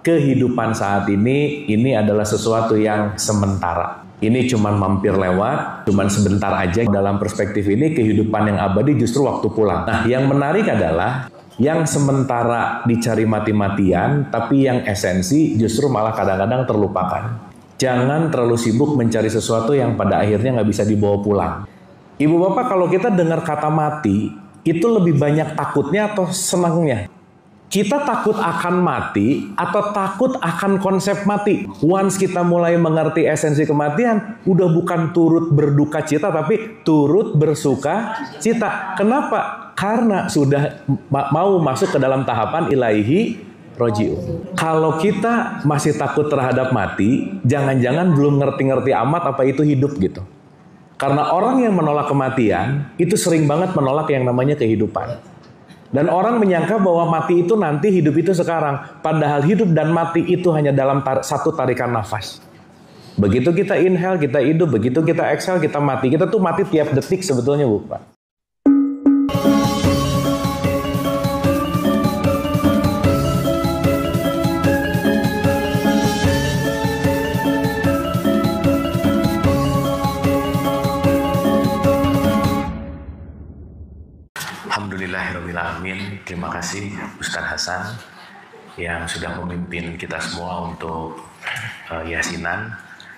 kehidupan saat ini adalah sesuatu yang sementara. Ini cuman mampir lewat, cuman sebentar aja. Dalam perspektif ini, kehidupan yang abadi justru waktu pulang. Nah, yang menarik adalah yang sementara dicari mati-matian, tapi yang esensi justru malah kadang-kadang terlupakan. Jangan terlalu sibuk mencari sesuatu yang pada akhirnya nggak bisa dibawa pulang. Ibu bapak, kalau kita dengar kata mati, itu lebih banyak takutnya atau senangnya? Kita takut akan mati atau takut akan konsep mati? Once kita mulai mengerti esensi kematian, udah bukan turut berduka cita, tapi turut bersuka cita. Kenapa? Karena sudah mau masuk ke dalam tahapan ilaihi roji'un. Kalau kita masih takut terhadap mati, jangan-jangan belum ngerti-ngerti amat apa itu hidup gitu. Karena orang yang menolak kematian, itu sering banget menolak yang namanya kehidupan. Dan orang menyangka bahwa mati itu nanti, hidup itu sekarang. Padahal hidup dan mati itu hanya dalam satu tarikan nafas. Begitu kita inhale, kita hidup. Begitu kita exhale, kita mati. Kita tuh mati tiap detik sebetulnya, Bu, Pak. Alhamdulillahirrahmanirrahim. Terima kasih Ustadz Hasan yang sudah memimpin kita semua untuk yasinan.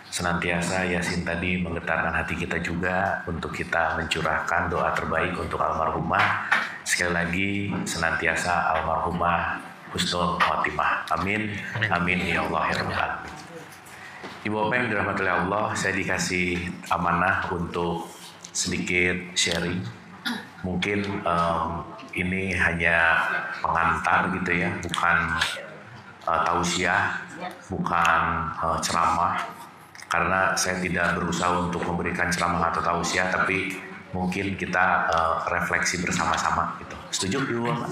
Senantiasa yasin tadi menggetarkan hati kita juga untuk kita mencurahkan doa terbaik untuk almarhumah. Sekali lagi senantiasa almarhumah husnul khotimah. Amin. Amin ya Allah ya Rabbal alamin. Ibu bapak yang dirahmati Allah, saya dikasih amanah untuk sedikit sharing. Mungkin ini hanya pengantar gitu ya, bukan tausiah, bukan ceramah. Karena saya tidak berusaha untuk memberikan ceramah atau tausiah, tapi mungkin kita refleksi bersama-sama gitu. Setuju Ibu Bapak?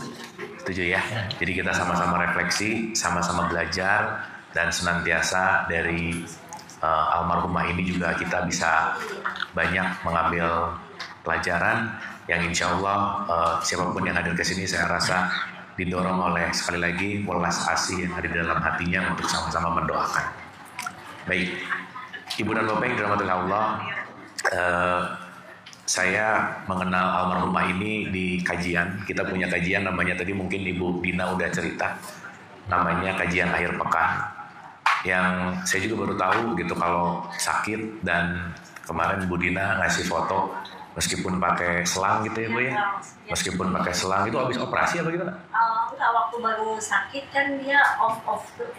Setuju ya? Jadi kita sama-sama refleksi, sama-sama belajar, dan senantiasa dari almarhumah ini juga kita bisa banyak mengambil pelajaran yang insya Allah siapapun yang hadir ke sini saya rasa didorong oleh sekali lagi welas asih yang ada di dalam hatinya untuk sama-sama mendoakan. Baik, Ibu dan Bapak yang dirahmati Allah, saya mengenal almarhumah ini di kajian. Kita punya kajian namanya tadi mungkin Ibu Dina udah cerita, namanya kajian akhir pekan. Yang saya juga baru tahu gitu kalau sakit, dan kemarin Bu Dina ngasih foto meskipun pakai selang gitu ya Bu ya? Meskipun pakai selang itu habis operasi apa gimana? Enggak, waktu baru sakit kan dia off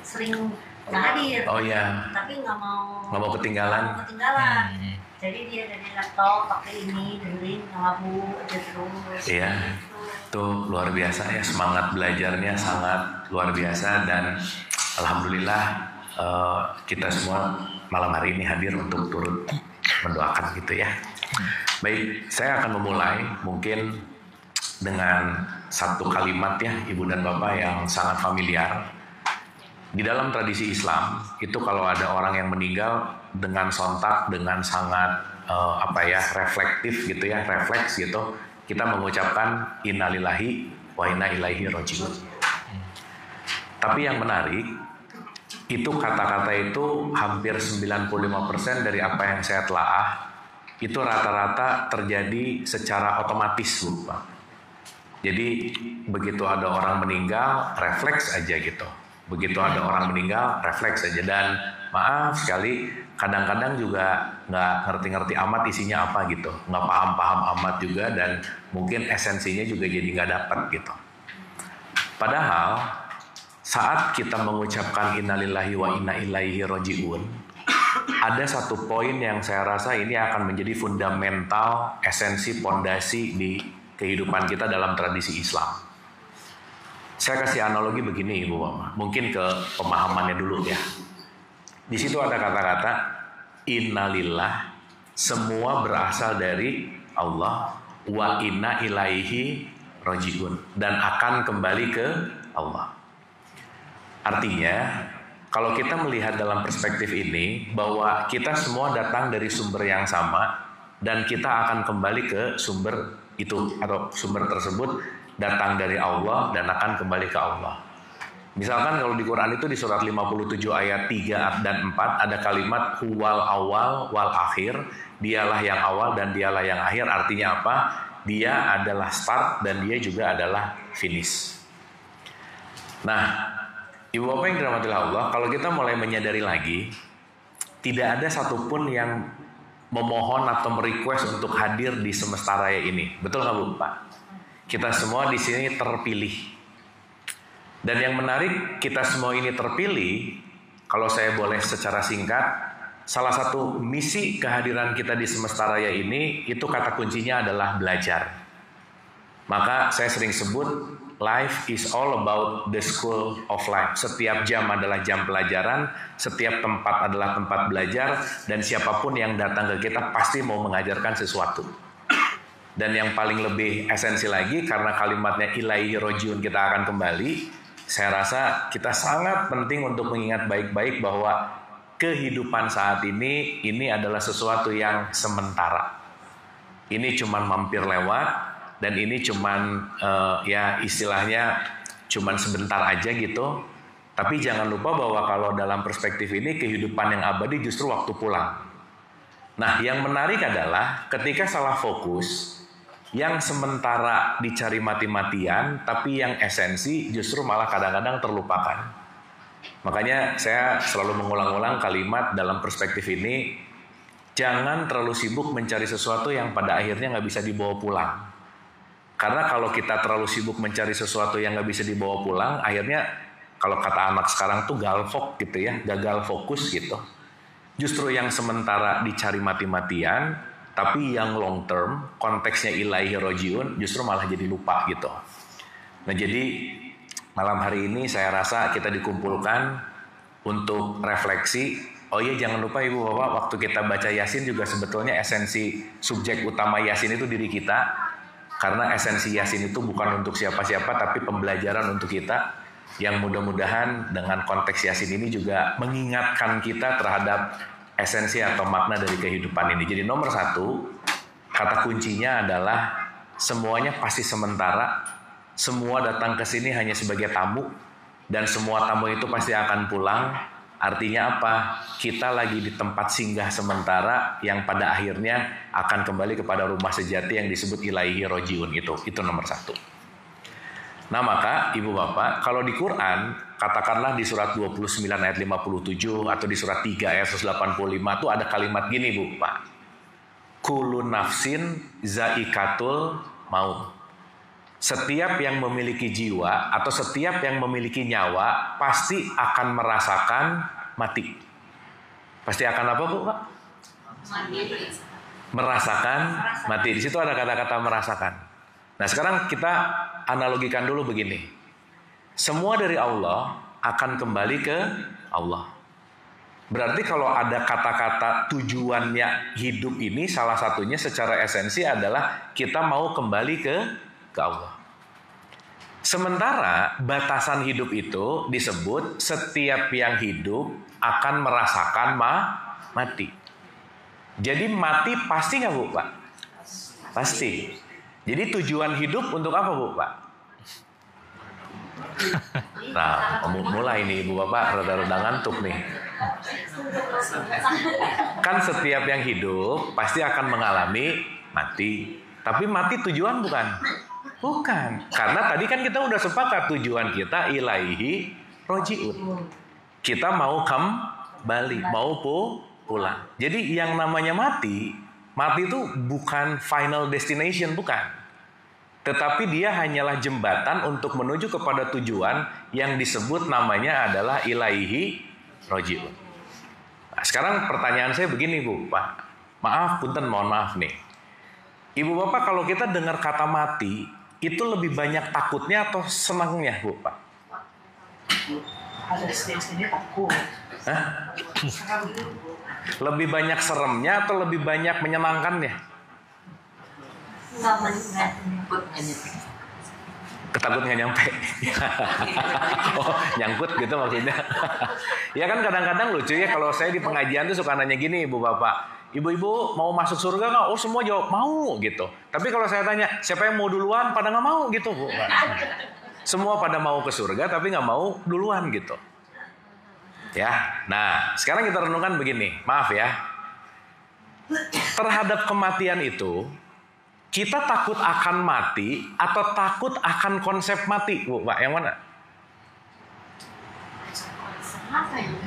sering hadir. Oh iya. Tapi nggak mau ketinggalan. Jadi dia dari laptop pakai ini, dengerin ngelabu aja terus. Iya. Tuh luar biasa ya, semangat belajarnya sangat luar biasa, dan alhamdulillah kita semua malam hari ini hadir untuk turut mendoakan gitu ya. Baik, saya akan memulai mungkin dengan satu kalimat ya Ibu dan Bapak yang sangat familiar. Di dalam tradisi Islam itu kalau ada orang yang meninggal dengan sontak, dengan sangat reflektif gitu ya, refleks gitu, kita mengucapkan innalillahi wa inna ilaihi roji'un. Tapi yang menarik, itu kata-kata itu hampir 95% dari apa yang saya telaah itu rata-rata terjadi secara otomatis, Bu, Pak. Jadi begitu ada orang meninggal, refleks aja gitu. Begitu ada orang meninggal, refleks aja. Dan maaf sekali, kadang-kadang juga nggak ngerti-ngerti amat isinya apa gitu. Nggak paham-paham amat juga, dan mungkin esensinya juga jadi nggak dapat gitu. Padahal saat kita mengucapkan innalillahi wa inna ilaihi roji'un, ada satu poin yang saya rasa ini akan menjadi fundamental, esensi, pondasi di kehidupan kita dalam tradisi Islam. Saya kasih analogi begini Ibu Bapak, mungkin ke pemahamannya dulu ya. Di situ ada kata-kata innalillah, semua berasal dari Allah, wa inna ilaihi roji'un, dan akan kembali ke Allah. Artinya, kalau kita melihat dalam perspektif ini, bahwa kita semua datang dari sumber yang sama, dan kita akan kembali ke sumber itu, atau sumber tersebut datang dari Allah dan akan kembali ke Allah. Misalkan kalau di Quran itu di surat 57 ayat 3 dan 4 ada kalimat huwal awal wal akhir, dialah yang awal dan dialah yang akhir. Artinya apa? Dia adalah start dan dia juga adalah finish. Nah, Ibu Bapak yang dirahmati Allah, kalau kita mulai menyadari lagi, tidak ada satupun yang memohon atau merequest untuk hadir di semesta raya ini. Betul nggak Bu Pak? Kita semua di sini terpilih. Dan yang menarik, kita semua ini terpilih, kalau saya boleh secara singkat, salah satu misi kehadiran kita di semesta raya ini, itu kata kuncinya adalah belajar. Maka saya sering sebut, life is all about the school of life. Setiap jam adalah jam pelajaran, setiap tempat adalah tempat belajar, dan siapapun yang datang ke kita pasti mau mengajarkan sesuatu. Dan yang paling lebih esensi lagi, karena kalimatnya ilaihi rojiun kita akan kembali, saya rasa kita sangat penting untuk mengingat baik-baik bahwa kehidupan saat ini adalah sesuatu yang sementara. Ini cuman mampir lewat dan ini cuman ya istilahnya cuman sebentar aja gitu. Tapi jangan lupa bahwa kalau dalam perspektif ini kehidupan yang abadi justru waktu pulang. Nah, yang menarik adalah ketika salah fokus, yang sementara dicari mati-matian, tapi yang esensi justru malah kadang-kadang terlupakan. Makanya saya selalu mengulang-ulang kalimat dalam perspektif ini, jangan terlalu sibuk mencari sesuatu yang pada akhirnya nggak bisa dibawa pulang. Karena kalau kita terlalu sibuk mencari sesuatu yang nggak bisa dibawa pulang, akhirnya kalau kata anak sekarang tuh galvok gitu ya, gagal fokus gitu. Justru yang sementara dicari mati-matian, tapi yang long term, konteksnya ilaihi rojiun, justru malah jadi lupa gitu. Nah jadi malam hari ini saya rasa kita dikumpulkan untuk refleksi. Oh iya, jangan lupa Ibu Bapak, waktu kita baca Yasin juga sebetulnya esensi subjek utama Yasin itu diri kita. Karena esensi Yasin itu bukan untuk siapa-siapa, tapi pembelajaran untuk kita. Yang mudah-mudahan dengan konteks Yasin ini juga mengingatkan kita terhadap esensi atau makna dari kehidupan ini. Jadi nomor satu, kata kuncinya adalah semuanya pasti sementara. Semua datang ke sini hanya sebagai tamu, dan semua tamu itu pasti akan pulang. Artinya apa? Kita lagi di tempat singgah sementara yang pada akhirnya akan kembali kepada rumah sejati yang disebut ilaihi rojiun itu. Itu nomor satu. Nah maka Ibu Bapak, kalau di Quran, katakanlah di surat 29 ayat 57 atau di surat 3 ayat 185 itu ada kalimat gini Bu Pak. Kullu nafsin zaikatul maut. Setiap yang memiliki jiwa atau setiap yang memiliki nyawa pasti akan merasakan mati. Pasti akan apa Bu Pak? Merasakan mati. Di situ ada kata-kata merasakan. Nah sekarang kita analogikan dulu begini. Semua dari Allah akan kembali ke Allah. Berarti kalau ada kata-kata tujuannya hidup ini, salah satunya secara esensi adalah kita mau kembali ke Allah. Sementara batasan hidup itu disebut setiap yang hidup akan merasakan mati. Jadi mati pasti nggak Bu Pak? Pasti. Jadi tujuan hidup untuk apa Bu Pak? Nah, mulai nih Ibu Bapak rada-rada ngantuk nih. Kan setiap yang hidup pasti akan mengalami mati. Tapi mati tujuan bukan? Bukan. Karena tadi kan kita udah sepakat tujuan kita ilaihi rojiun. Kita mau kembali, mau pulang. Jadi yang namanya mati itu bukan final destination, bukan. Tetapi dia hanyalah jembatan untuk menuju kepada tujuan yang disebut namanya adalah ilaihi rojiun. Nah, sekarang pertanyaan saya begini Bu Pak. Maaf, punten, mohon maaf nih. Ibu Bapak kalau kita dengar kata mati, itu lebih banyak takutnya atau senangnya Bu Pak? Ada stage-nya takut. Hah? Lebih banyak seremnya atau lebih banyak menyenangkannya? Ketakut nggak nyampe. Oh, nyangkut gitu maksudnya. Ya kan kadang-kadang lucu ya kalau saya di pengajian tuh suka nanya gini Ibu Bapak. Ibu-ibu mau masuk surga nggak? Oh semua jawab mau gitu. Tapi kalau saya tanya siapa yang mau duluan pada nggak mau gitu Bu. Semua pada mau ke surga tapi nggak mau duluan gitu. Ya, nah sekarang kita renungkan begini, maaf ya. Terhadap kematian itu, kita takut akan mati atau takut akan konsep mati, Bu, Pak? Yang mana?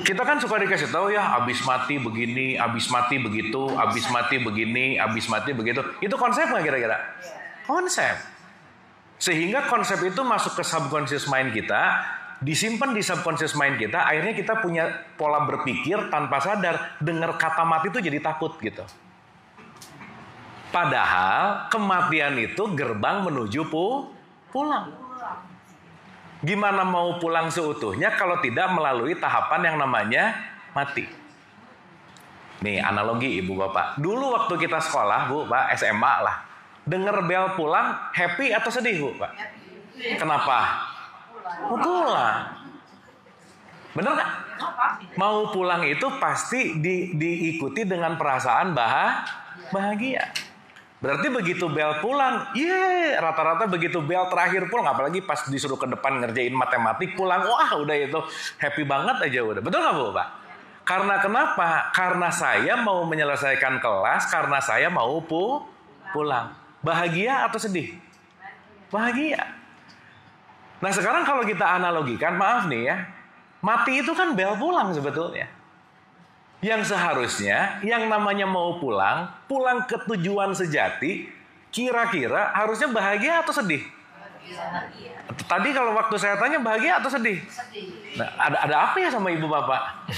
Kita kan suka dikasih tahu ya, abis mati begini, abis mati begitu, abis mati begini, abis mati begitu. Itu konsep nggak kira-kira? Konsep. Sehingga konsep itu masuk ke subconscious mind kita, disimpan di subconscious mind kita, akhirnya kita punya pola berpikir tanpa sadar, dengar kata mati itu jadi takut gitu. Padahal kematian itu gerbang menuju pulang. Gimana mau pulang seutuhnya kalau tidak melalui tahapan yang namanya mati? Nih analogi ibu bapak. Dulu waktu kita sekolah, Bu, Pak, SMA lah. Dengar bel pulang, happy atau sedih, Bu, Pak? Kenapa? Mau pulang. Bener nggak? Mau pulang itu pasti diikuti dengan perasaan bahagia. Berarti begitu bel pulang, rata-rata begitu bel terakhir pulang, apalagi pas disuruh ke depan ngerjain matematik pulang, wah udah itu happy banget aja udah. Betul nggak, Bu, Pak? Karena kenapa? Karena saya mau menyelesaikan kelas, karena saya mau pulang. Bahagia atau sedih? Bahagia. Nah sekarang kalau kita analogikan, maaf nih ya, mati itu kan bel pulang sebetulnya. Yang seharusnya yang namanya mau pulang ke tujuan sejati, kira-kira harusnya bahagia atau sedih? Bahagia. Tadi kalau waktu saya tanya bahagia atau sedih? Sedih. Nah, ada apa ya sama ibu bapak?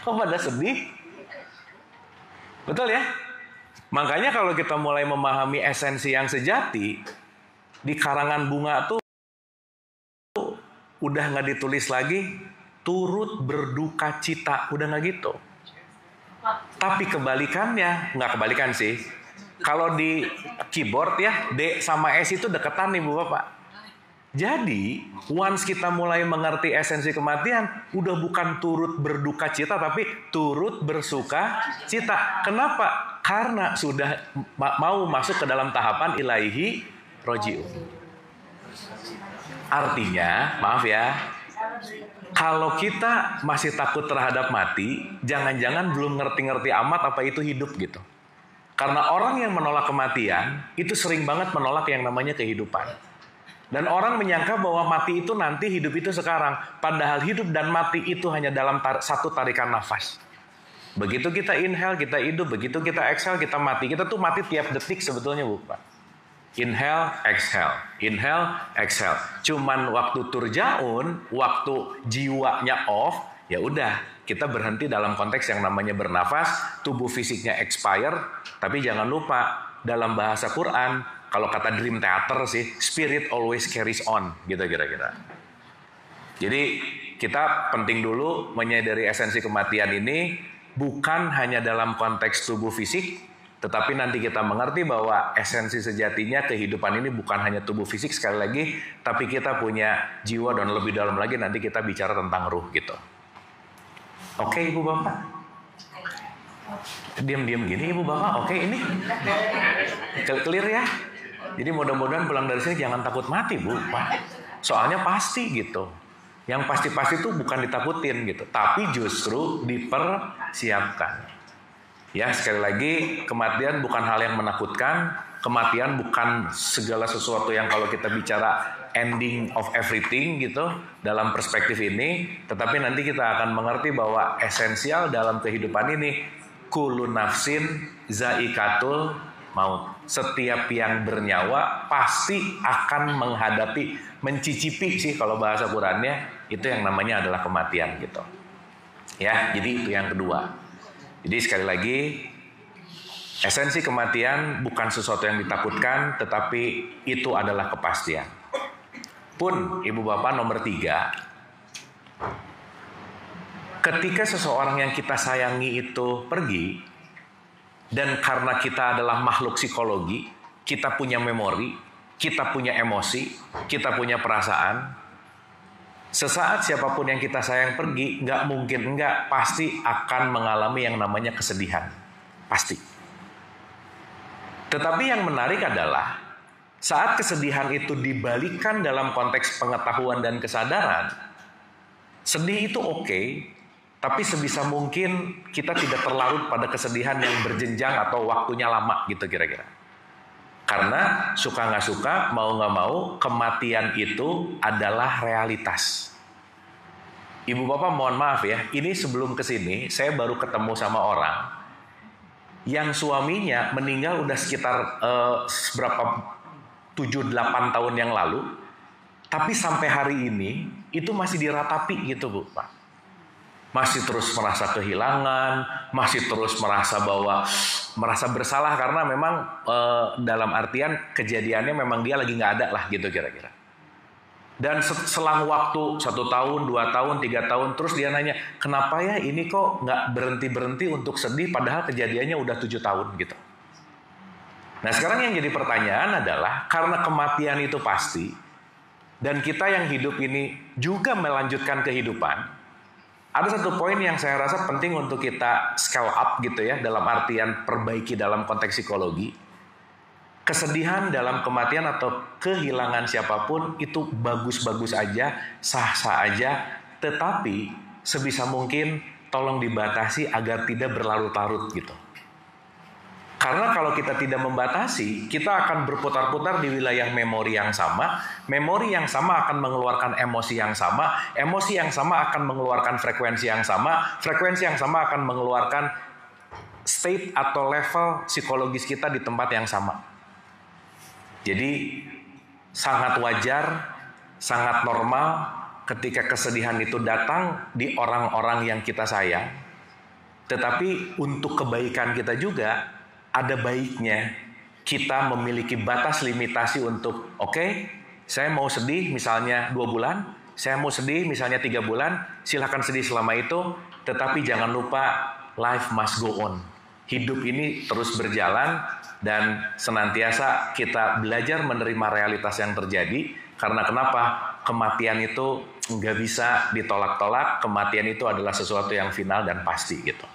Kok pada sedih? Betul ya? Makanya kalau kita mulai memahami esensi yang sejati, di karangan bunga tuh udah nggak ditulis lagi turut berduka cita, udah nggak gitu. Tapi kebalikannya, nggak kebalikan sih. Kalau di keyboard ya, D sama S itu deketan nih Bu Bapak. Jadi, once kita mulai mengerti esensi kematian, udah bukan turut berduka cita, tapi turut bersuka cita. Kenapa? Karena sudah mau masuk ke dalam tahapan ilaihi roji'un. Artinya, maaf ya, kalau kita masih takut terhadap mati, jangan-jangan belum ngerti-ngerti amat apa itu hidup gitu. Karena orang yang menolak kematian, itu sering banget menolak yang namanya kehidupan. Dan orang menyangka bahwa mati itu nanti, hidup itu sekarang. Padahal hidup dan mati itu hanya dalam satu tarikan nafas. Begitu kita inhale, kita hidup. Begitu kita exhale, kita mati. Kita tuh mati tiap detik sebetulnya, Bu, Pak. Inhale, exhale. Inhale, exhale. Cuman waktu turjaun, waktu jiwanya off, ya udah kita berhenti dalam konteks yang namanya bernafas, tubuh fisiknya expire, tapi jangan lupa dalam bahasa Quran, kalau kata Dream Theater sih, spirit always carries on, gitu kira-kira. Jadi kita penting dulu menyadari esensi kematian ini bukan hanya dalam konteks tubuh fisik, tetapi nanti kita mengerti bahwa esensi sejatinya kehidupan ini bukan hanya tubuh fisik sekali lagi, tapi kita punya jiwa dan lebih dalam lagi nanti kita bicara tentang ruh gitu. Oke Ibu Bapak? Diam-diam gini Ibu Bapak, oke ini? Clear ya? Jadi mudah-mudahan pulang dari sini jangan takut mati Bu, Pak. Soalnya pasti gitu. Yang pasti-pasti itu bukan ditakutin gitu, tapi justru dipersiapkan. Ya, sekali lagi, kematian bukan hal yang menakutkan. Kematian bukan segala sesuatu yang kalau kita bicara ending of everything gitu dalam perspektif ini. Tetapi nanti kita akan mengerti bahwa esensial dalam kehidupan ini, kullu nafsin zaikatul maut. Setiap yang bernyawa pasti akan menghadapi, mencicipi sih kalau bahasa Qurannya, itu yang namanya adalah kematian gitu. Ya, jadi itu yang kedua. Jadi sekali lagi, esensi kematian bukan sesuatu yang ditakutkan, tetapi itu adalah kepastian. Pun, Ibu Bapak nomor 3, ketika seseorang yang kita sayangi itu pergi, dan karena kita adalah makhluk psikologi, kita punya memori, kita punya emosi, kita punya perasaan, sesaat siapapun yang kita sayang pergi, nggak mungkin enggak, pasti akan mengalami yang namanya kesedihan. Pasti. Tetapi yang menarik adalah, Saat kesedihan itu dibalikan dalam konteks pengetahuan dan kesadaran, sedih itu oke, tapi sebisa mungkin kita tidak terlarut pada kesedihan yang berjenjang atau waktunya lama gitu kira-kira. Karena suka nggak suka, mau nggak mau, kematian itu adalah realitas. Ibu bapak mohon maaf ya, ini sebelum kesini saya baru ketemu sama orang yang suaminya meninggal udah sekitar 7-8 tahun yang lalu, tapi sampai hari ini itu masih diratapi gitu Bu Pak. Masih terus merasa kehilangan, masih terus merasa bersalah karena memang dalam artian kejadiannya memang dia lagi nggak ada lah gitu kira-kira. Dan selang waktu 1 tahun, 2 tahun, 3 tahun, terus dia nanya, kenapa ya ini kok nggak berhenti-berhenti untuk sedih padahal kejadiannya udah 7 tahun gitu. Nah sekarang yang jadi pertanyaan adalah, karena kematian itu pasti, dan kita yang hidup ini juga melanjutkan kehidupan, ada satu poin yang saya rasa penting untuk kita scale up gitu ya, dalam artian perbaiki dalam konteks psikologi. Kesedihan dalam kematian atau kehilangan siapapun itu bagus-bagus aja, sah-sah aja, tetapi sebisa mungkin tolong dibatasi agar tidak berlarut-larut gitu. Karena kalau kita tidak membatasi, kita akan berputar-putar di wilayah memori yang sama akan mengeluarkan emosi yang sama, emosi yang sama akan mengeluarkan frekuensi yang sama akan mengeluarkan state atau level psikologis kita di tempat yang sama. Jadi sangat wajar, sangat normal ketika kesedihan itu datang di orang-orang yang kita sayang. Tetapi untuk kebaikan kita juga ada baiknya kita memiliki batas limitasi untuk oke, saya mau sedih misalnya 2 bulan, saya mau sedih misalnya 3 bulan, silahkan sedih selama itu, tetapi jangan lupa life must go on. Hidup ini terus berjalan dan senantiasa kita belajar menerima realitas yang terjadi. Karena kenapa? Kematian itu nggak bisa ditolak-tolak. Kematian itu adalah sesuatu yang final dan pasti gitu.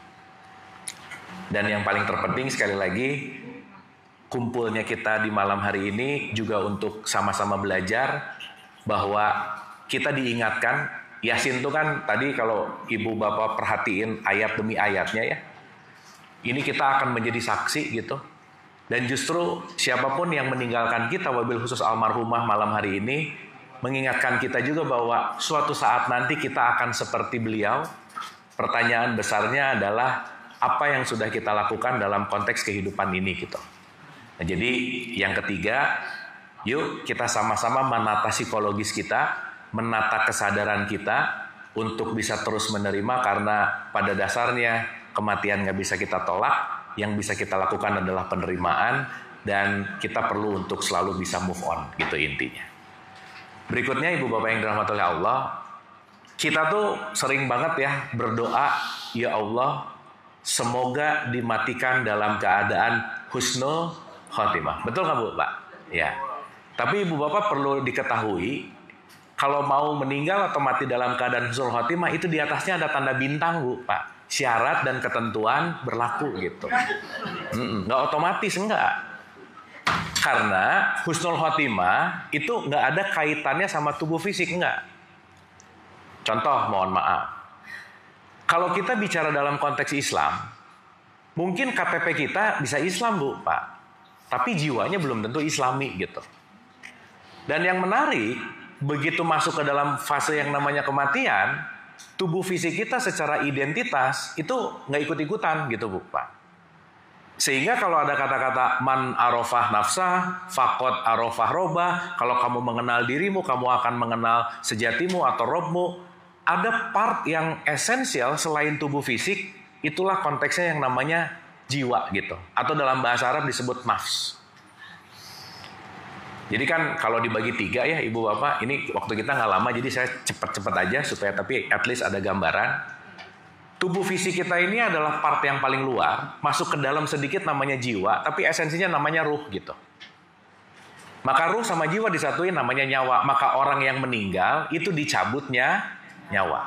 Dan yang paling terpenting sekali lagi, kumpulnya kita di malam hari ini juga untuk sama-sama belajar bahwa kita diingatkan. Yasin itu kan tadi kalau ibu bapak perhatiin ayat demi ayatnya ya. Ini kita akan menjadi saksi gitu. Dan justru siapapun yang meninggalkan kita, wabil khusus almarhumah malam hari ini, mengingatkan kita juga bahwa suatu saat nanti kita akan seperti beliau. Pertanyaan besarnya adalah apa yang sudah kita lakukan dalam konteks kehidupan ini gitu. Nah, jadi yang ketiga, yuk kita sama-sama menata psikologis kita, menata kesadaran kita untuk bisa terus menerima, karena pada dasarnya kematian nggak bisa kita tolak, yang bisa kita lakukan adalah penerimaan, dan kita perlu untuk selalu bisa move on, gitu intinya. Berikutnya ibu bapak yang dirahmati oleh Allah, kita tuh sering banget ya berdoa, ya Allah, semoga dimatikan dalam keadaan husnul khotimah. Betul nggak Bu, Pak? Ya. Tapi ibu bapak perlu diketahui, kalau mau meninggal atau mati dalam keadaan husnul khotimah itu di atasnya ada tanda bintang Bu, Pak. Syarat dan ketentuan berlaku gitu. Nggak otomatis, enggak. Karena husnul khotimah itu nggak ada kaitannya sama tubuh fisik, enggak. Contoh, mohon maaf. Kalau kita bicara dalam konteks Islam, mungkin KTP kita bisa Islam Bu, Pak. Tapi jiwanya belum tentu Islami gitu. Dan yang menarik, begitu masuk ke dalam fase yang namanya kematian, tubuh fisik kita secara identitas itu nggak ikut-ikutan gitu Bu, Pak. Sehingga kalau ada kata-kata man arafah nafsah, faqad arafah robah, kalau kamu mengenal dirimu, kamu akan mengenal sejatimu atau robmu. Ada part yang esensial selain tubuh fisik, itulah konteksnya yang namanya jiwa gitu. Atau dalam bahasa Arab disebut nafs. Jadi kan kalau dibagi 3 ya ibu bapak, ini waktu kita nggak lama jadi saya cepat-cepat aja supaya tapi at least ada gambaran. Tubuh fisik kita ini adalah part yang paling luar, masuk ke dalam sedikit namanya jiwa, tapi esensinya namanya ruh gitu. Maka ruh sama jiwa disatuin namanya nyawa. Maka orang yang meninggal itu dicabutnya nyawa.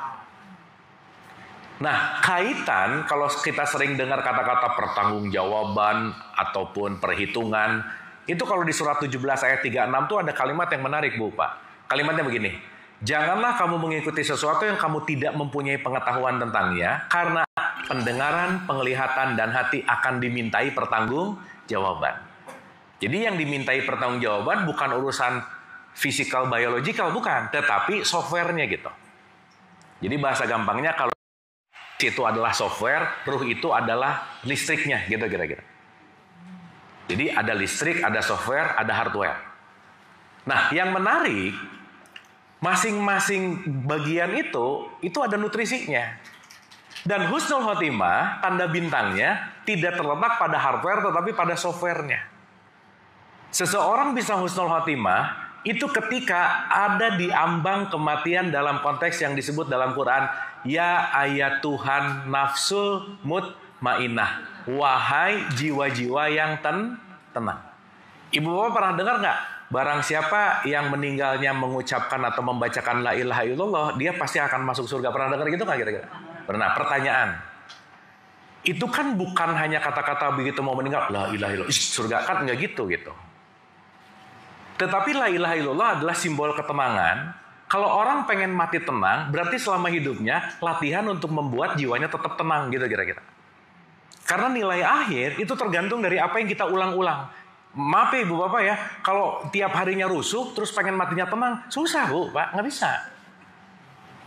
Nah, kaitan kalau kita sering dengar kata-kata pertanggungjawaban ataupun perhitungan, Itu kalau di surat 17 ayat 36 tuh ada kalimat yang menarik, Bu, Pak. Kalimatnya begini. Janganlah kamu mengikuti sesuatu yang kamu tidak mempunyai pengetahuan tentangnya, karena pendengaran, penglihatan, dan hati akan dimintai pertanggungjawaban. Jadi yang dimintai pertanggungjawaban bukan urusan physical, biological, bukan. Tetapi softwarenya gitu. Jadi bahasa gampangnya kalau itu adalah software, ruh itu adalah listriknya, gitu kira-kira. Jadi ada listrik, ada software, ada hardware. Nah, yang menarik, masing-masing bagian itu ada nutrisinya. Dan husnul khotimah, tanda bintangnya, tidak terletak pada hardware tetapi pada softwarenya. Seseorang bisa husnul khotimah itu ketika ada di ambang kematian dalam konteks yang disebut dalam Quran, ya ayat Tuhan nafsul mutmainah, wahai jiwa-jiwa yang tenang. Ibu bapak pernah dengar nggak? Barang siapa yang meninggalnya mengucapkan atau membacakan la ilaha illallah, dia pasti akan masuk surga. Pernah dengar gitu nggak kira-kira? Pernah. Pertanyaan, itu kan bukan hanya kata-kata begitu mau meninggal, la ilaha illallah, surga kan nggak gitu. Tetapi la ilaha illallah adalah simbol ketenangan. Kalau orang pengen mati tenang, berarti selama hidupnya latihan untuk membuat jiwanya tetap tenang gitu kira-kira. Karena nilai akhir itu tergantung dari apa yang kita ulang-ulang. Maaf ya Ibu Bapak ya, kalau tiap harinya rusuh terus pengen matinya tenang, susah Bu, Pak, nggak bisa.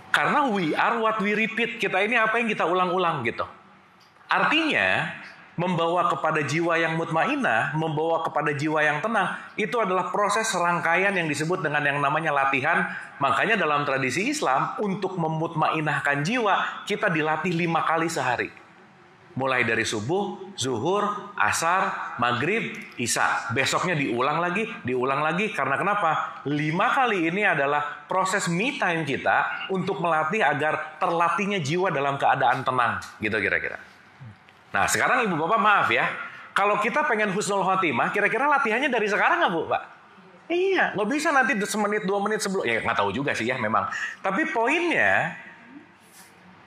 Karena we are what we repeat, kita ini apa yang kita ulang-ulang gitu. Artinya, membawa kepada jiwa yang mutmainah, membawa kepada jiwa yang tenang, itu adalah proses serangkaian yang disebut dengan yang namanya latihan. Makanya dalam tradisi Islam, untuk memutmainahkan jiwa, kita dilatih 5 kali sehari. Mulai dari subuh, zuhur, asar, maghrib, isya. Besoknya diulang lagi. Karena kenapa? 5 kali ini adalah proses me time kita untuk melatih agar terlatihnya jiwa dalam keadaan tenang. Gitu kira-kira. Nah sekarang Ibu Bapak maaf ya. Kalau kita pengen husnul khotimah, kira-kira latihannya dari sekarang nggak Bu Pak? Iya, nggak bisa nanti semenit 2 menit sebelum. Ya nggak tahu juga sih ya memang. Tapi poinnya,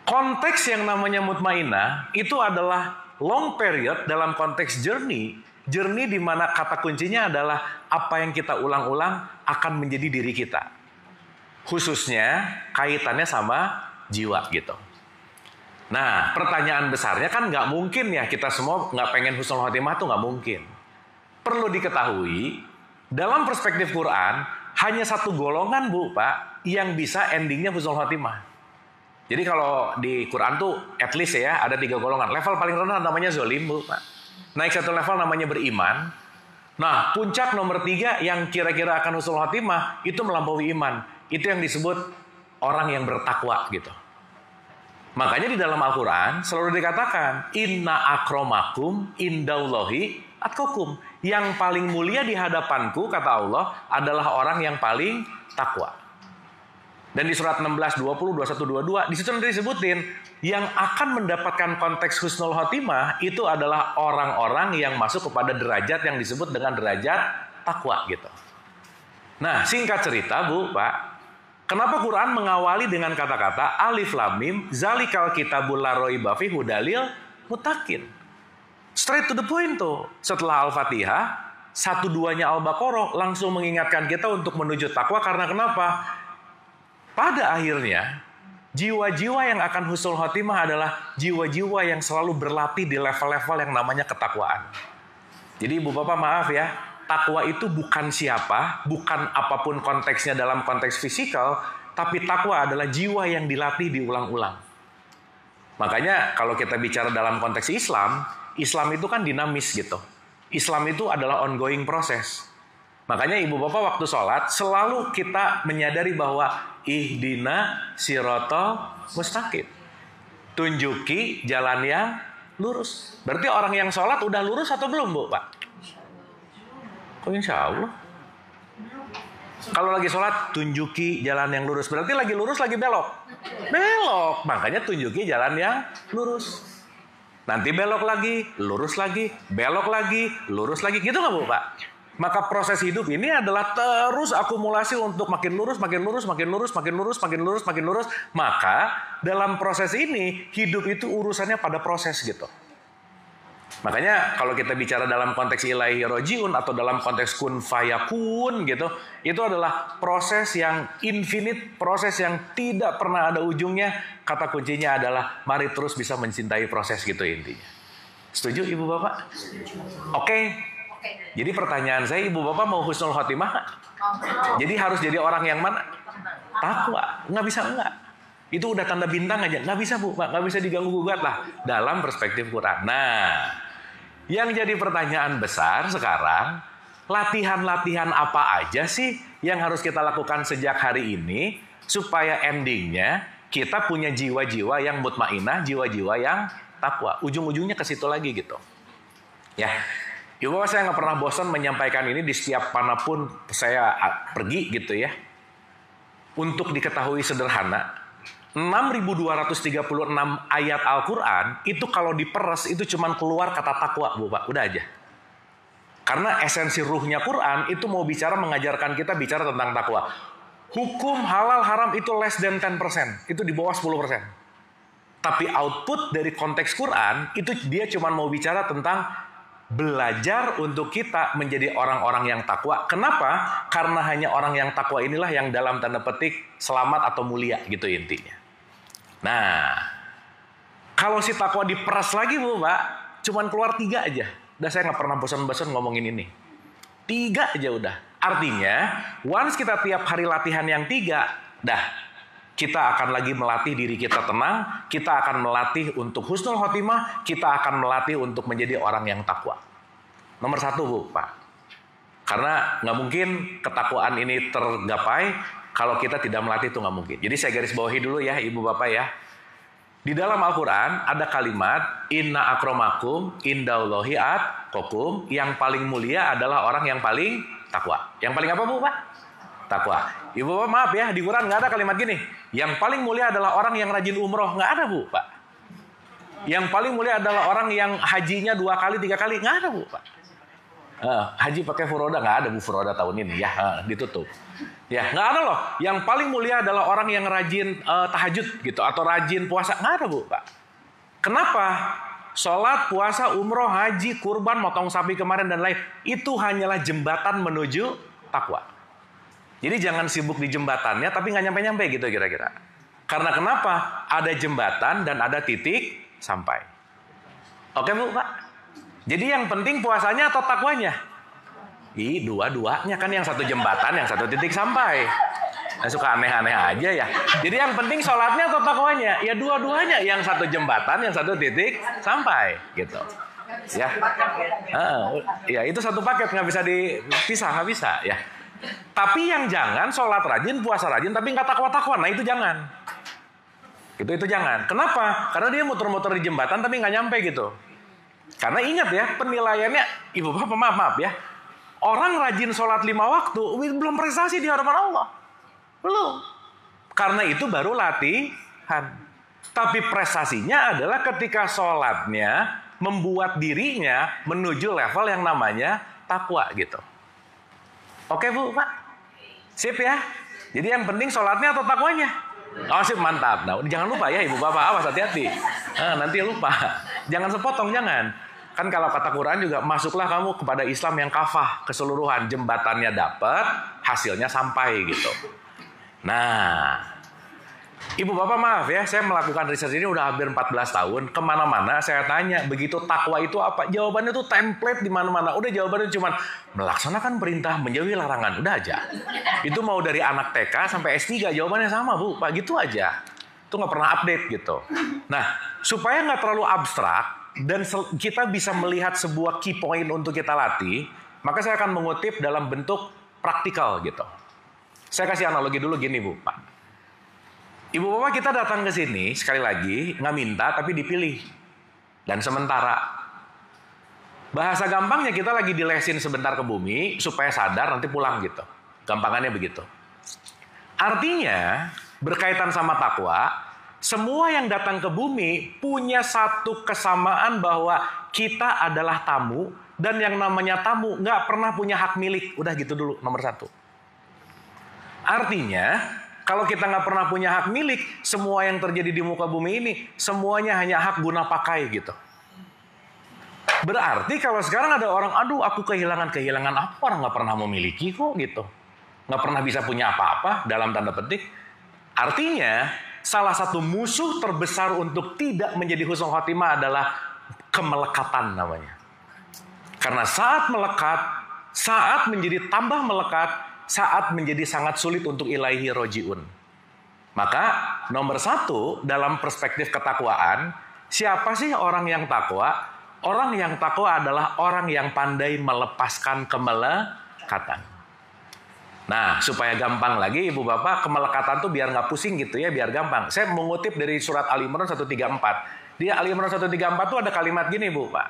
konteks yang namanya mutmainah itu adalah long period dalam konteks journey. Journey di mana kata kuncinya adalah apa yang kita ulang-ulang akan menjadi diri kita. Khususnya kaitannya sama jiwa gitu. Nah pertanyaan besarnya kan nggak mungkin ya kita semua nggak pengen husnul khotimah tuh nggak mungkin. Perlu diketahui dalam perspektif Quran hanya satu golongan Bu Pak yang bisa endingnya husnul khotimah. Jadi kalau di Quran tuh at least ya ada 3 golongan. Level paling rendah namanya zolim Bu Pak. Naik 1 level namanya beriman. Nah puncak nomor 3 yang kira-kira akan husnul khotimah itu melampaui iman. Itu yang disebut orang yang bertakwa gitu. Makanya di dalam Al-Quran selalu dikatakan inna akramakum indallahi atqakum. Yang paling mulia di hadapanku kata Allah adalah orang yang paling takwa. Dan di surat 16, 20, 21, 22 di situ nanti disebutin yang akan mendapatkan konteks husnul khotimah itu adalah orang-orang yang masuk kepada derajat yang disebut dengan derajat takwa gitu. Nah, singkat cerita Bu, Pak, kenapa Quran mengawali dengan kata-kata alif lam mim zalikal kitabul la raiba fihi hudalil muttaqin. Straight to the point tuh. Setelah Al-Fatihah, 1-2-nya Al-Baqarah langsung mengingatkan kita untuk menuju takwa karena kenapa? Pada akhirnya, jiwa-jiwa yang akan husnul khotimah adalah jiwa-jiwa yang selalu berlatih di level-level yang namanya ketakwaan. Jadi Ibu Bapak maaf ya, takwa itu bukan siapa, bukan apapun konteksnya dalam konteks fisikal, tapi takwa adalah jiwa yang dilatih diulang-ulang. Makanya kalau kita bicara dalam konteks Islam, Islam itu kan dinamis gitu. Islam itu adalah ongoing proses. Makanya Ibu Bapak waktu sholat selalu kita menyadari bahwa ihdina siratal mustaqim. Tunjuki jalan yang lurus. Berarti orang yang sholat udah lurus atau belum Bu Pak? Kok insya Allah? Kalau lagi sholat tunjuki jalan yang lurus. Berarti lagi lurus lagi belok. Belok. Makanya tunjuki jalan yang lurus. Nanti belok lagi, lurus lagi, belok lagi, lurus lagi. Gitu nggak Bu Pak? Maka proses hidup ini adalah terus akumulasi untuk makin lurus, makin lurus, makin lurus, makin lurus, makin lurus, makin lurus. Maka dalam proses ini hidup itu urusannya pada proses gitu. Makanya kalau kita bicara dalam konteks ilahi rojiun atau dalam konteks kun fayakun gitu, itu adalah proses yang infinite, proses yang tidak pernah ada ujungnya. Kata kuncinya adalah mari terus bisa mencintai proses gitu intinya. Setuju Ibu Bapak? Oke. Jadi pertanyaan saya, Ibu Bapak mau husnul khotimah? Jadi harus jadi orang yang mana? Takwa. Nggak bisa enggak. Itu udah tanda bintang aja. Nggak bisa Bu, nggak bisa diganggu-gugat lah dalam perspektif Quran. Nah, yang jadi pertanyaan besar sekarang, latihan-latihan apa aja sih yang harus kita lakukan sejak hari ini supaya endingnya kita punya jiwa-jiwa yang mutmainah, jiwa-jiwa yang takwa. Ujung-ujungnya ke situ lagi gitu. Ya, Ibu Bapak, saya nggak pernah bosan menyampaikan ini di setiap manapun saya pergi gitu ya. Untuk diketahui sederhana, 6.236 ayat Al-Quran itu kalau diperes itu cuma keluar kata takwa, Bu Pak. Udah aja. Karena esensi ruhnya Quran itu mau bicara, mengajarkan kita bicara tentang takwa. Hukum halal haram itu less than 10%. Itu di bawah 10%. Tapi output dari konteks Quran itu dia cuma mau bicara tentang belajar untuk kita menjadi orang-orang yang takwa. Kenapa? Karena hanya orang yang takwa inilah yang dalam tanda petik selamat atau mulia gitu intinya. Nah, kalau si takwa diperas lagi Bu Pak, cuman keluar 3 aja. Udah saya nggak pernah bosan-bosan ngomongin ini. 3 aja udah. Artinya, once kita tiap hari latihan yang 3, dah kita akan lagi melatih diri kita tenang, kita akan melatih untuk husnul khotimah, kita akan melatih untuk menjadi orang yang takwa. Nomor 1 Bu Pak. Karena nggak mungkin ketakwaan ini tergapai kalau kita tidak melatih, itu nggak mungkin. Jadi saya garis bawahi dulu ya Ibu Bapak ya. Di dalam Al-Quran ada kalimat inna akramakum indaullahi atqakum. Yang paling mulia adalah orang yang paling takwa. Yang paling apa Bu Pak? Takwa. Ibu Bapak maaf ya, di Quran nggak ada kalimat gini. Yang paling mulia adalah orang yang rajin umroh. Nggak ada Bu Pak. Yang paling mulia adalah orang yang hajinya 2 kali 3 kali. Nggak ada Bu Pak. Haji pakai furoda, nggak ada Bu furoda tahun ini ya, ditutup. Ya, nggak ada loh. Yang paling mulia adalah orang yang rajin tahajud gitu atau rajin puasa. Nggak ada Bu Pak. Kenapa? Sholat, puasa, umroh, haji, kurban, motong sapi kemarin dan lain itu hanyalah jembatan menuju takwa. Jadi jangan sibuk di jembatannya tapi nggak nyampe-nyampe gitu kira-kira. Karena kenapa? Ada jembatan dan ada titik sampai. Oke Bu Pak. Jadi yang penting puasanya atau takwanya? Dua-duanya kan, yang satu jembatan, yang satu titik sampai. Nah, suka aneh-aneh aja ya. Jadi yang penting sholatnya atau takwanya? Ya dua-duanya, yang satu jembatan, yang satu titik sampai, gitu. Ya, ya itu satu paket, nggak bisa dipisah, nggak bisa ya. Tapi yang jangan sholat rajin, puasa rajin, tapi nggak takwa-takwa. Nah itu jangan. Itu jangan. Kenapa? Karena dia muter-muter di jembatan tapi nggak nyampe gitu. Karena ingat ya, penilaiannya, Ibu Bapak maaf ya, orang rajin sholat 5 waktu, belum prestasi di hadapan Allah. Belum. Karena itu baru latihan. Tapi prestasinya adalah ketika sholatnya membuat dirinya menuju level yang namanya takwa gitu. Oke Bu Pak? Sip ya? Jadi yang penting sholatnya atau takwanya? Oh sip, mantap. Nah jangan lupa ya Ibu Bapak, awas hati-hati. Nanti lupa. Jangan sepotong, jangan. Kan kalau kata Quran juga, masuklah kamu kepada Islam yang kafah, keseluruhan. Jembatannya dapat, hasilnya sampai gitu. Nah, Ibu Bapak maaf ya, saya melakukan riset ini udah hampir 14 tahun. Kemana-mana saya tanya, begitu takwa itu apa? Jawabannya tuh template di mana-mana. Udah jawabannya cuma melaksanakan perintah, menjauhi larangan. Udah aja. Itu mau dari anak TK sampai S3, jawabannya sama Bu. Pak, gitu aja. Itu nggak pernah update gitu. Nah, supaya nggak terlalu abstrak, dan kita bisa melihat sebuah key point untuk kita latih, maka saya akan mengutip dalam bentuk praktikal gitu. Saya kasih analogi dulu gini Bu, Pak. Ibu Bapak, kita datang ke sini sekali lagi nggak minta tapi dipilih dan sementara. Bahasa gampangnya kita lagi dilesin sebentar ke bumi supaya sadar nanti pulang gitu. Gampangannya begitu. Artinya berkaitan sama takwa, semua yang datang ke bumi punya satu kesamaan bahwa kita adalah tamu, dan yang namanya tamu nggak pernah punya hak milik. Udah gitu dulu, nomor 1. Artinya, kalau kita nggak pernah punya hak milik, semua yang terjadi di muka bumi ini, semuanya hanya hak guna pakai gitu. Berarti kalau sekarang ada orang, aduh aku kehilangan apa, orang nggak pernah memiliki kok gitu. Nggak pernah bisa punya apa-apa dalam tanda petik. Artinya salah satu musuh terbesar untuk tidak menjadi husnul khotimah adalah kemelekatan namanya. Karena saat melekat, saat menjadi tambah melekat, saat menjadi sangat sulit untuk ilaihi rojiun. Maka nomor satu dalam perspektif ketakwaan, siapa sih orang yang takwa? Orang yang takwa adalah orang yang pandai melepaskan kemelekatan. Nah, supaya gampang lagi Ibu Bapak, kemelekatan tuh biar nggak pusing gitu ya, biar gampang. Saya mengutip dari surat Ali Imran 134. Di Ali Imran 134 tuh ada kalimat gini Bu Pak.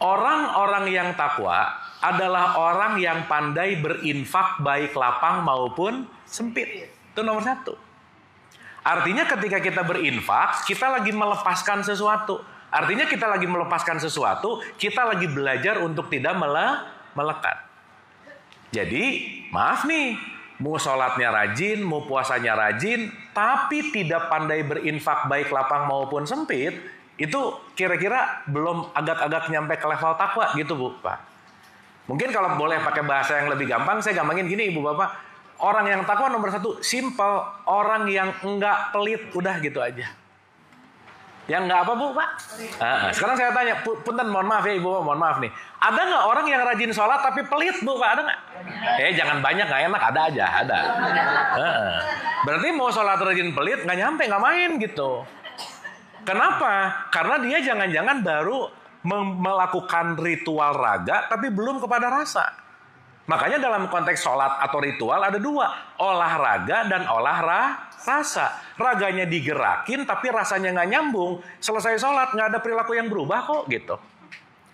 Orang-orang yang takwa adalah orang yang pandai berinfak baik lapang maupun sempit. Itu nomor satu. Artinya ketika kita berinfak, kita lagi melepaskan sesuatu. Artinya kita lagi melepaskan sesuatu, kita lagi belajar untuk tidak melekat. Jadi, maaf nih, mau sholatnya rajin, mau puasanya rajin, tapi tidak pandai berinfak baik lapang maupun sempit, itu kira-kira belum agak-agak nyampe ke level takwa gitu Bu, Pak. Mungkin kalau boleh pakai bahasa yang lebih gampang, saya gampangin gini Ibu Bapak. Orang yang takwa nomor satu, simple. Orang yang enggak pelit, udah gitu aja. Yang enggak apa Bu, Pak? Sekarang saya tanya, punten mohon maaf ya Ibu Bapak, mohon maaf nih. Ada nggak orang yang rajin sholat tapi pelit Bu, Pak? Ada nggak? Jangan banyak, nggak enak, ada aja, ada. Berarti mau sholat rajin pelit, nggak nyampe, nggak main gitu. Kenapa? Karena dia jangan-jangan baru melakukan ritual raga tapi belum kepada rasa. Makanya dalam konteks sholat atau ritual ada dua, olahraga dan rasa. Raganya digerakin tapi rasanya nggak nyambung. Selesai sholat nggak ada perilaku yang berubah kok gitu.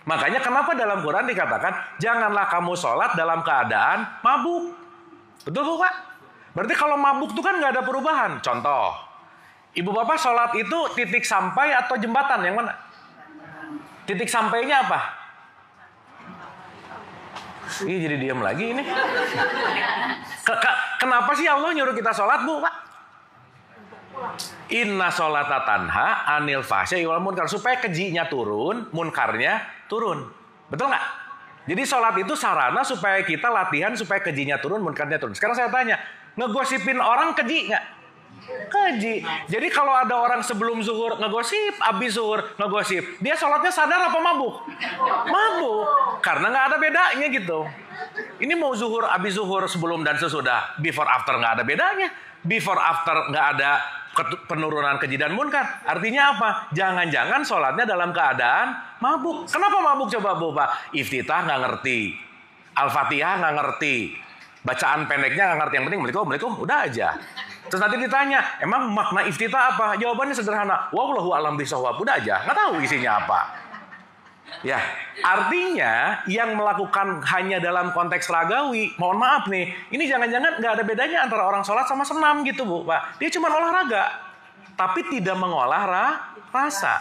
Makanya kenapa dalam Quran dikatakan janganlah kamu sholat dalam keadaan mabuk. Betul Bu Pak? Berarti kalau mabuk itu kan nggak ada perubahan. Contoh, Ibu Bapak sholat itu titik sampai atau jembatan yang mana? Titik sampainya apa? Ih, jadi diam lagi ini. Kenapa sih Allah nyuruh kita sholat Bu Pak? Inna sholata tanha anil fahsya'i wal munkar, supaya kejinya turun, munkarnya turun. Betul nggak? Jadi sholat itu sarana supaya kita latihan supaya kejinya turun, munkarnya turun. Sekarang saya tanya, ngegosipin orang keji nggak? Keji. Jadi kalau ada orang sebelum zuhur ngegosip, abis zuhur ngegosip, dia sholatnya sadar apa mabuk? Mabuk. Karena nggak ada bedanya gitu. Ini mau zuhur, abis zuhur, sebelum dan sesudah, before after nggak ada bedanya. Before after nggak ada penurunan keji dan munkar. Artinya apa? Jangan-jangan sholatnya dalam keadaan mabuk. Kenapa mabuk coba Bu Pak? Iftitah nggak ngerti, Al-Fatihah nggak ngerti, bacaan pendeknya nggak ngerti. Yang penting Assalamualaikum, udah aja. Terus nanti ditanya, emang makna iftitah apa? Jawabannya sederhana, wallahu a'lam bishawab, udah aja, nggak tahu isinya apa. Ya, artinya yang melakukan hanya dalam konteks ragawi, mohon maaf nih, ini jangan-jangan nggak ada bedanya antara orang sholat sama senam gitu Bu Pak. Dia cuma olahraga, tapi tidak mengolah rasa.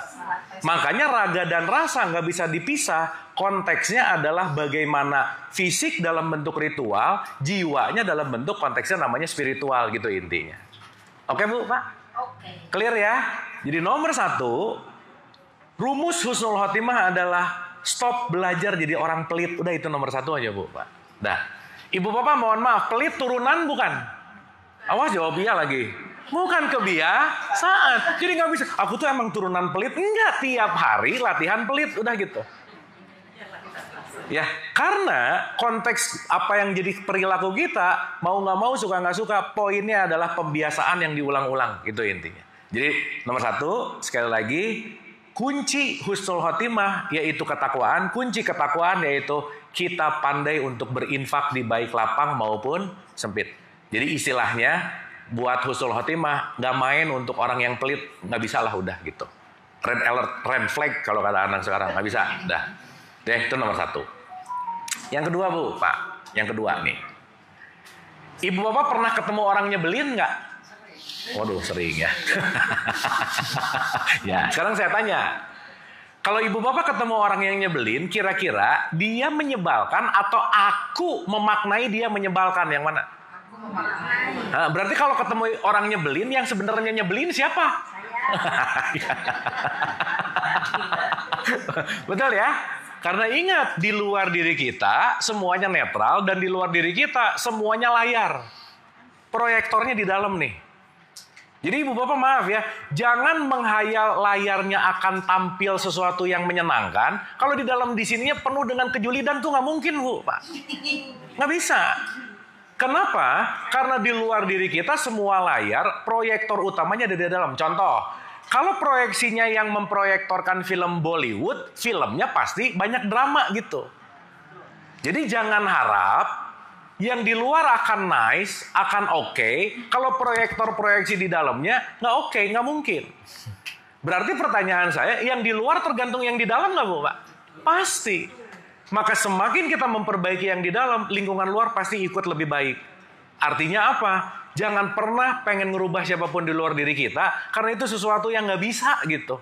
Makanya raga dan rasa nggak bisa dipisah. Konteksnya adalah bagaimana fisik dalam bentuk ritual, jiwanya dalam bentuk konteksnya namanya spiritual gitu intinya. Oke Bu Pak? Oke. Clear ya? Jadi nomor satu, rumus husnul khotimah adalah stop belajar jadi orang pelit. Udah itu nomor satu aja Bu Pak. Dah. Ibu Bapak mohon maaf, pelit turunan bukan? Awas jawab iya lagi. Bukan kebiasaan. Jadi nggak bisa, aku tuh emang turunan pelit. Enggak, tiap hari latihan pelit. Udah gitu. Ya, karena konteks apa yang jadi perilaku kita, mau nggak mau, suka nggak suka, poinnya adalah pembiasaan yang diulang-ulang. Itu intinya. Jadi nomor satu, sekali lagi, kunci husnul khotimah yaitu ketakwaan. Kunci ketakwaan yaitu kita pandai untuk berinfak di baik lapang maupun sempit. Jadi istilahnya buat husnul khotimah nggak main untuk orang yang pelit, nggak bisa lah udah gitu. Red alert, red flag kalau kata anak sekarang, nggak bisa. Dah. Deh, itu nomor satu. Yang kedua Bu, Pak. Yang kedua nih. Ibu Bapak pernah ketemu orang nyebelin nggak? Waduh, sering ya. Ya, sekarang saya tanya. Kalau Ibu Bapak ketemu orang yang nyebelin, kira-kira dia menyebalkan atau aku memaknai dia menyebalkan? Yang mana? Aku memaknai. Nah, berarti kalau ketemu orang nyebelin, yang sebenarnya nyebelin siapa? Saya. Betul ya? Karena ingat, di luar diri kita semuanya netral dan di luar diri kita semuanya layar. Proyektornya di dalam nih. Jadi ibu bapak maaf ya, jangan menghayal layarnya akan tampil sesuatu yang menyenangkan. Kalau di dalam di sininya penuh dengan kejulidan tuh nggak mungkin bu, pak. Nggak bisa. Kenapa? Karena di luar diri kita semua layar, proyektor utamanya ada di dalam. Contoh, kalau proyeksinya yang memproyektorkan film Bollywood, filmnya pasti banyak drama gitu. Jadi jangan harap yang di luar akan nice, akan oke. Kalau proyektor proyeksi di dalamnya nggak oke, nggak mungkin. Berarti pertanyaan saya, yang di luar tergantung yang di dalam nggak bu, pak? Pasti. Maka semakin kita memperbaiki yang di dalam, lingkungan luar pasti ikut lebih baik. Artinya apa? Jangan pernah pengen ngerubah siapapun di luar diri kita, karena itu sesuatu yang nggak bisa gitu.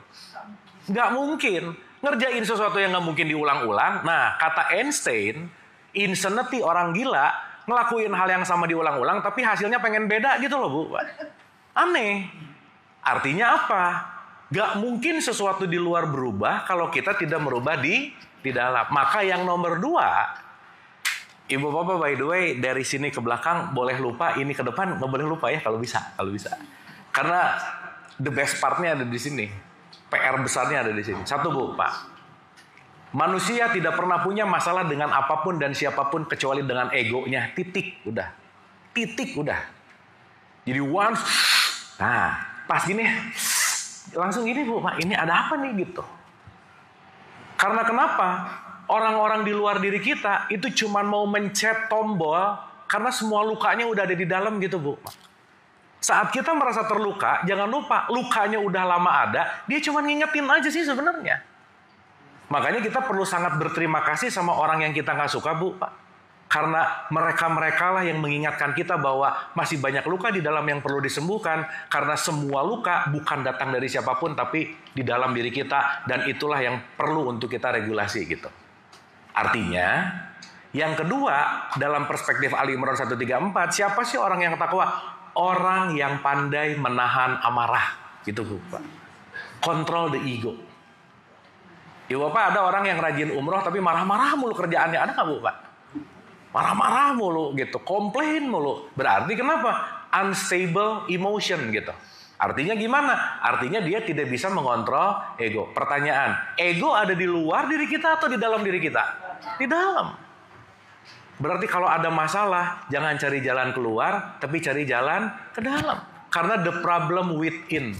Nggak mungkin. Ngerjain sesuatu yang nggak mungkin diulang-ulang. Nah, kata Einstein, insanity, orang gila, ngelakuin hal yang sama diulang-ulang, tapi hasilnya pengen beda gitu loh bu. Aneh. Artinya apa? Nggak mungkin sesuatu di luar berubah kalau kita tidak merubah di dalam. Maka yang nomor 2, ibu bapak by the way, dari sini ke belakang boleh lupa, ini ke depan nggak boleh lupa ya kalau bisa. Karena the best partnya ada di sini. PR besarnya ada di sini. Satu bu, pak. Manusia tidak pernah punya masalah dengan apapun dan siapapun kecuali dengan egonya. Titik, udah. Jadi once, nah pas gini, langsung gini bu, pak. Ini ada apa nih gitu. Karena kenapa? Orang-orang di luar diri kita itu cuma mau mencet tombol karena semua lukanya udah ada di dalam gitu bu. Saat kita merasa terluka, jangan lupa lukanya udah lama ada, dia cuma ngingetin aja sih sebenarnya. Makanya kita perlu sangat berterima kasih sama orang yang kita nggak suka bu, pak. Karena mereka lah yang mengingatkan kita bahwa masih banyak luka di dalam yang perlu disembuhkan. Karena semua luka bukan datang dari siapapun, tapi di dalam diri kita. Dan itulah yang perlu untuk kita regulasi gitu. Artinya, yang kedua, dalam perspektif Ali Imran 134, siapa sih orang yang takwa? Orang yang pandai menahan amarah. Gitu Bu, Pak. Control the ego. Ibu Bapak, ada orang yang rajin umroh tapi marah-marah mulu kerjaannya. Ada nggak Bu, Pak? Marah-marah mulu gitu, komplain mulu. Berarti kenapa? Unstable emotion gitu. Artinya gimana? Artinya dia tidak bisa mengontrol ego. Pertanyaan, ego ada di luar diri kita atau di dalam diri kita? Di dalam. Berarti kalau ada masalah, jangan cari jalan keluar, tapi cari jalan ke dalam. Karena the problem within.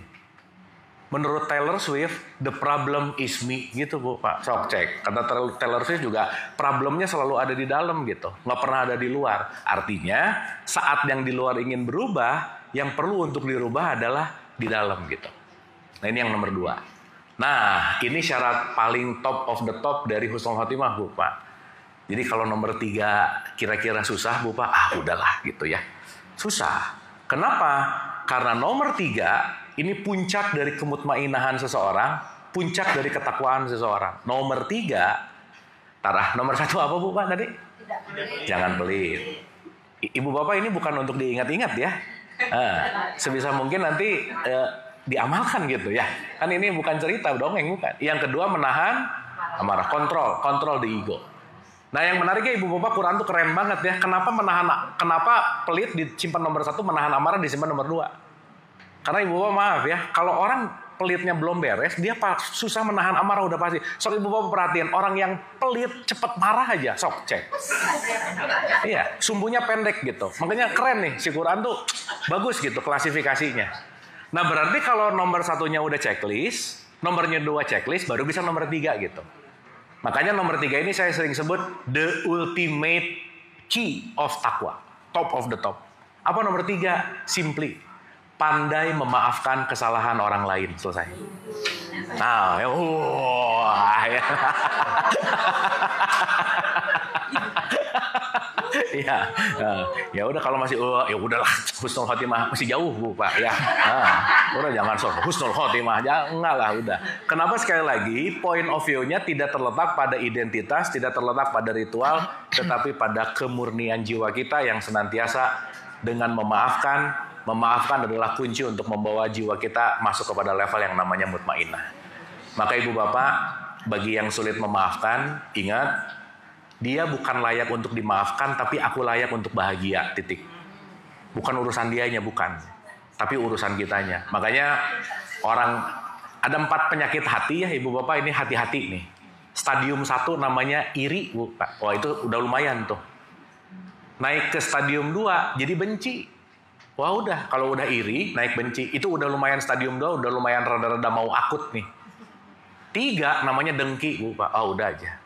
Menurut Taylor Swift, the problem is me, gitu Bu, Pak. Sok cek. Kata Taylor Swift juga, problemnya selalu ada di dalam gitu. Nggak pernah ada di luar. Artinya, saat yang di luar ingin berubah, yang perlu untuk dirubah adalah di dalam gitu. Nah ini yang nomor 2. Nah, ini syarat paling top of the top dari husnul khotimah Bu, Pak. Jadi kalau nomor 3 kira-kira susah Bu, Pak, udahlah gitu ya. Susah. Kenapa? Karena nomor 3 ini puncak dari kemutmainahan seseorang, puncak dari ketakwaan seseorang. Nomor 3, nomor 1 apa Bu, Pak tadi? Tidak pelit. Jangan pelit. Ibu Bapak ini bukan untuk diingat-ingat ya. Sebisa mungkin nanti diamalkan gitu ya. Kan ini bukan cerita dongeng, bukan. Yang kedua menahan amarah, kontrol the ego. Nah yang menariknya Ibu Bapak Quran tuh keren banget ya. Kenapa pelit disimpan nomor 1, menahan amarah disimpan nomor 2? Karena Ibu Bapak maaf ya, kalau orang pelitnya belum beres, dia susah menahan amarah udah pasti. Sok Ibu Bapak perhatiin, orang yang pelit cepet marah aja, sok cek. Iya, sumbunya pendek gitu. Makanya keren nih, si Quran tuh bagus gitu klasifikasinya. Nah berarti kalau nomor 1-nya udah checklist, nomornya 2 checklist, baru bisa nomor 3 gitu. Makanya nomor 3 ini saya sering sebut the ultimate key of taqwa. Top of the top. Apa nomor 3? Simply. Pandai memaafkan kesalahan orang lain. Selesai. Nah, ya. Iya. Ya udah kalau masih ya udahlah husnul khotimah masih jauh Bu, Pak ya. Udah jangan sok husnul khotimah jangan lah udah. Kenapa sekali lagi point of view-nya tidak terletak pada identitas, tidak terletak pada ritual, tetapi pada kemurnian jiwa kita yang senantiasa dengan memaafkan. Memaafkan adalah kunci untuk membawa jiwa kita masuk kepada level yang namanya mutmainnah. Maka ibu bapak, bagi yang sulit memaafkan, ingat, dia bukan layak untuk dimaafkan, tapi aku layak untuk bahagia, titik. Bukan urusan dianya, bukan. Tapi urusan kitanya. Makanya ada 4 penyakit hati ya ibu bapak, ini hati-hati nih. Stadium 1 namanya iri, Bu. Wah itu udah lumayan tuh. Naik ke stadium 2, jadi benci. Wah udah, kalau udah iri, naik benci, itu udah lumayan stadium 2, udah lumayan rada-rada mau akut nih. 3 namanya dengki, Bu, Pak. Oh udah aja.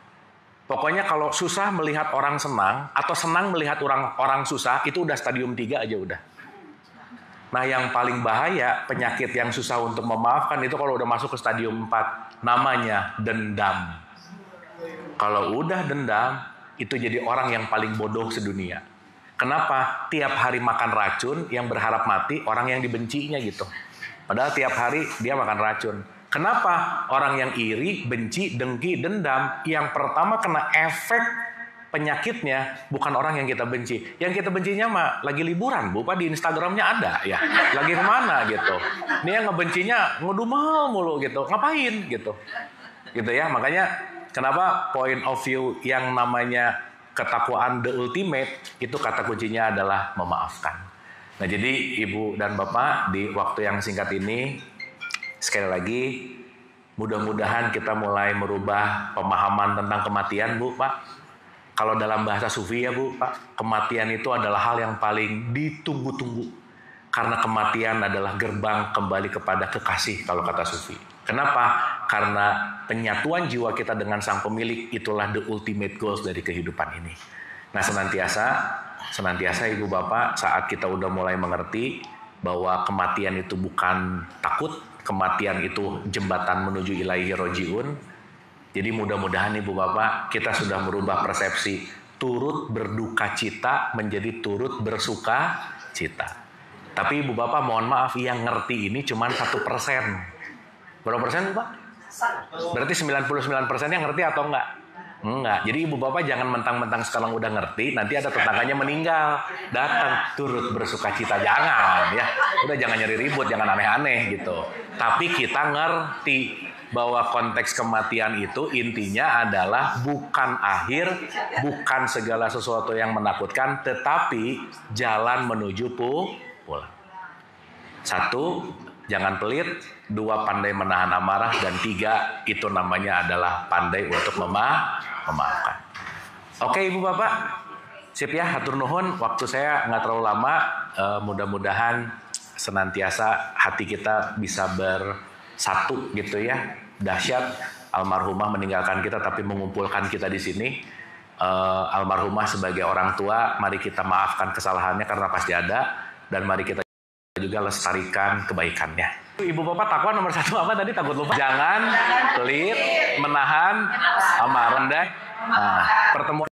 Pokoknya kalau susah melihat orang senang, atau senang melihat orang susah, itu udah stadium 3 aja udah. Nah yang paling bahaya, penyakit yang susah untuk memaafkan, itu kalau udah masuk ke stadium 4, namanya dendam. Kalau udah dendam, itu jadi orang yang paling bodoh sedunia. Kenapa? Tiap hari makan racun, yang berharap mati, orang yang dibencinya gitu. Padahal tiap hari dia makan racun. Kenapa? Orang yang iri, benci, dengki, dendam, yang pertama kena efek penyakitnya bukan orang yang kita benci. Yang kita bencinya mah lagi liburan, Bu, Pak, di Instagramnya ada ya. Lagi kemana gitu. Ini yang ngebencinya ngedumel mulu gitu. Ngapain gitu. Gitu ya. Makanya kenapa point of view yang namanya ketakwaan the ultimate, itu kata kuncinya adalah memaafkan. Nah jadi Ibu dan Bapak, di waktu yang singkat ini, sekali lagi, mudah-mudahan kita mulai merubah pemahaman tentang kematian, Bu, Pak. Kalau dalam bahasa Sufi ya, Bu, Pak, kematian itu adalah hal yang paling ditunggu-tunggu. Karena kematian adalah gerbang kembali kepada kekasih, kalau kata Sufi. Kenapa? Karena penyatuan jiwa kita dengan sang pemilik, itulah the ultimate goals dari kehidupan ini. Nah, senantiasa Ibu Bapak, saat kita udah mulai mengerti bahwa kematian itu bukan takut, kematian itu jembatan menuju ilaihi rojiun. Jadi mudah-mudahan Ibu Bapak, kita sudah merubah persepsi turut berduka cita menjadi turut bersuka cita. Tapi Ibu Bapak mohon maaf, yang ngerti ini cuma 1%. Berapa persen, Pak? Berarti 99%-nya ngerti atau enggak? Enggak. Jadi Ibu Bapak jangan mentang-mentang sekarang udah ngerti, nanti ada tetangganya meninggal, datang turut bersuka cita. Jangan ya. Udah jangan nyari ribut, jangan aneh-aneh gitu. Tapi kita ngerti bahwa konteks kematian itu intinya adalah bukan akhir, bukan segala sesuatu yang menakutkan, tetapi jalan menuju pulang. 1, jangan pelit. 2, pandai menahan amarah. Dan 3, itu namanya adalah pandai untuk memaafkan. Oke Ibu Bapak, sip ya, hatur nuhun. Waktu saya nggak terlalu lama. Mudah-mudahan senantiasa hati kita bisa bersatu gitu ya. Dahsyat, almarhumah meninggalkan kita tapi mengumpulkan kita di sini. Almarhumah sebagai orang tua, mari kita maafkan kesalahannya karena pasti ada. Dan mari kita juga lestarikan kebaikannya. Ibu Bapak takwa nomor 1 apa tadi? Takut lupa. Jangan pelit, menahan amarah. Nah, pertemuan